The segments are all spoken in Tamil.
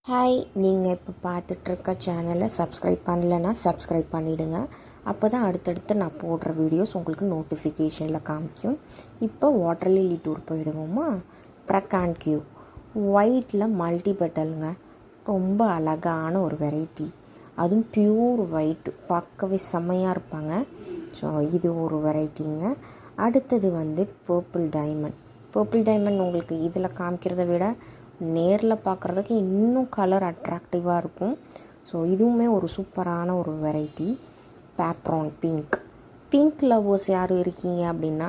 ஹாய், நீங்கள் இப்போ பார்த்துட்ருக்க சேனலை சப்ஸ்கிரைப் பண்ணலைன்னா சப்ஸ்கிரைப் பண்ணிவிடுங்க. அப்போ தான் அடுத்தடுத்து நான் போடுற வீடியோஸ் உங்களுக்கு நோட்டிஃபிகேஷனில் காமிக்கும். இப்போ வாட்டர் லில்லி டூர் போயிடுவோமா? ப்ரக்கான் கியூ ஒயிட்டில் மல்டி பெட்டலுங்க. ரொம்ப அழகான ஒரு வெரைட்டி, அதுவும் பியூர் ஒயிட், பார்க்கவே செம்மையாக இருப்பாங்க. ஸோ இது ஒரு வெரைட்டிங்க. அடுத்தது பர்பிள் டைமண்ட். பர்பிள் டைமண்ட் உங்களுக்கு இதில் காமிக்கிறத விட நேரில் பார்க்குறதுக்கு இன்னும் கலர் அட்ராக்டிவாக இருக்கும். ஸோ இதுவுமே ஒரு சூப்பரான ஒரு வெரைட்டி. பேப்ரான் பிங்க். பிங்க் லவ்வர்ஸ் யார் இருக்கீங்க அப்படின்னா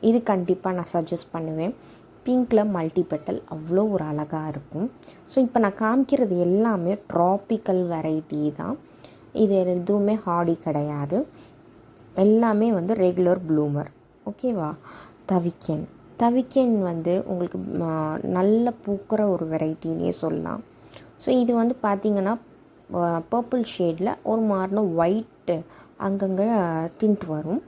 இது கண்டிப்பாக நான் சஜஸ்ட் பண்ணுவேன். பிங்க்கில் மல்டி பெட்டல் அவ்வளோ ஒரு அழகாக இருக்கும். ஸோ இப்போ நான் காமிக்கிறது எல்லாமே ட்ராபிக்கல் வெரைட்டி தான். இது எதுவுமே ஹார்டி கிடையாது. எல்லாமே ரெகுலர் ப்ளூமர். ஓகேவா? தவிக்கன். தவிக்கன் உங்களுக்கு நல்ல பூக்கிற ஒரு வெரைட்டின்னே சொல்லலாம். ஸோ இது பார்த்திங்கன்னா பர்பிள் ஷேடில் ஒரு மாறின ஒயிட்டு அங்கங்கே டிண்ட் வரும்.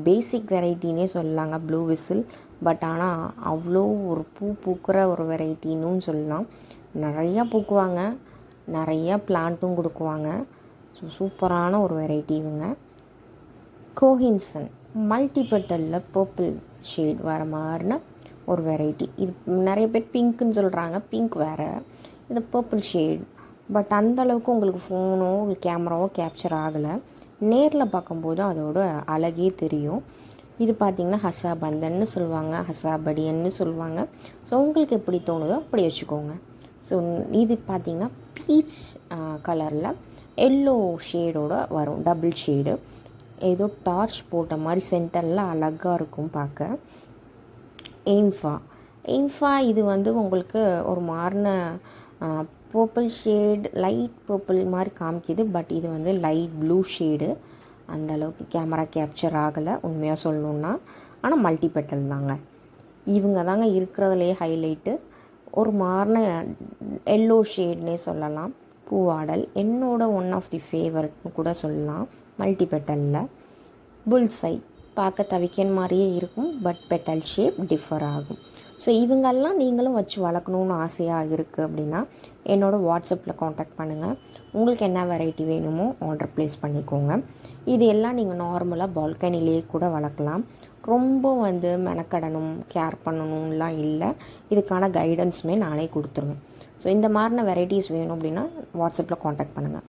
பேசிக் வெரைட்டின்னே சொல்லலாங்க, ப்ளூ விசில். பட் ஆனால் அவ்வளோ ஒரு பூக்கிற ஒரு வெரைட்டின்னு சொல்லலாம். நிறையா பூக்குவாங்க, நிறையா பிளான்ட்டும் கொடுக்குவாங்க. ஸோ சூப்பரான ஒரு வெரைட்டி இவங்க. கோஹின்சன் மல்டி பெட்டலில் பர்பிள் ஷேட் வர மாதிரின ஒரு வெரைட்டி. இது நிறைய பேர் பிங்க்குன்னு சொல்கிறாங்க, பிங்க் வேறு, இது பர்பிள் ஷேட். பட் அந்தளவுக்கு உங்களுக்கு ஃபோனோ கேமராவோ கேப்சர் ஆகலை. நேரில் பார்க்கும்போது அதோட அழகே தெரியும். இது பார்த்திங்கன்னா ஹசாபந்தன்னு சொல்லுவாங்க, ஹசாபடியன்னு சொல்லுவாங்க. ஸோ உங்களுக்கு எப்படி தோணுதோ அப்படி வச்சுக்கோங்க. ஸோ இது பார்த்திங்கன்னா பீச் கலரில் எல்லோ ஷேடோட வரும், டபுள் ஷேடு. ஏதோ டார்ச் போட்ட மாதிரி சென்டரில் அழகாக இருக்கும் பார்க்க. எய்ம்ஃபா இது உங்களுக்கு ஒரு மாறின பர்பிள் ஷேட், லைட் பர்பிள் மாதிரி காமிக்கிது. பட் இது லைட் ப்ளூ ஷேடு. அந்தளவுக்கு கேமரா கேப்சர் ஆகலை உண்மையாக சொல்லணுன்னா. ஆனால் மல்டி பெட்டல் தாங்க. இவங்க தாங்க இருக்கிறதுலே ஹைலைட்டு. ஒரு மாறின எல்லோ ஷேட்னே சொல்லலாம். பூவாடல் என்னோட ஒன் ஆஃப் தி ஃபேவரட்னு கூட சொல்லலாம். மல்டி பெட்டலில் புல்சை பார்க்க தவிக்கன் மாதிரியே இருக்கும், பட் பெட்டல் ஷேப் டிஃபர் ஆகும். ஸோ இவங்கெல்லாம் நீங்களும் வச்சு வளர்க்கணுன்னு ஆசையாக இருக்குது அப்படின்னா என்னோடய வாட்ஸ்அப்பில் காண்டாக்ட் பண்ணுங்கள். உங்களுக்கு என்ன வெரைட்டி வேணுமோ ஆர்டர் ப்ளேஸ் பண்ணிக்கோங்க. இது எல்லாம் நீங்கள் நார்மலாக பால்கனிலேயே கூட வளர்க்கலாம். ரொம்ப மெனக்கடணும், கேர் பண்ணணும்லாம் இல்லை. இதுக்கான கைடன்ஸுமே நானே கொடுத்துருவேன். ஸோ இந்த மாதிரின வெரைட்டிஸ் வேணும் அப்படின்னா வாட்ஸ்அப்பில் காண்டாக்ட் பண்ணுங்கள்.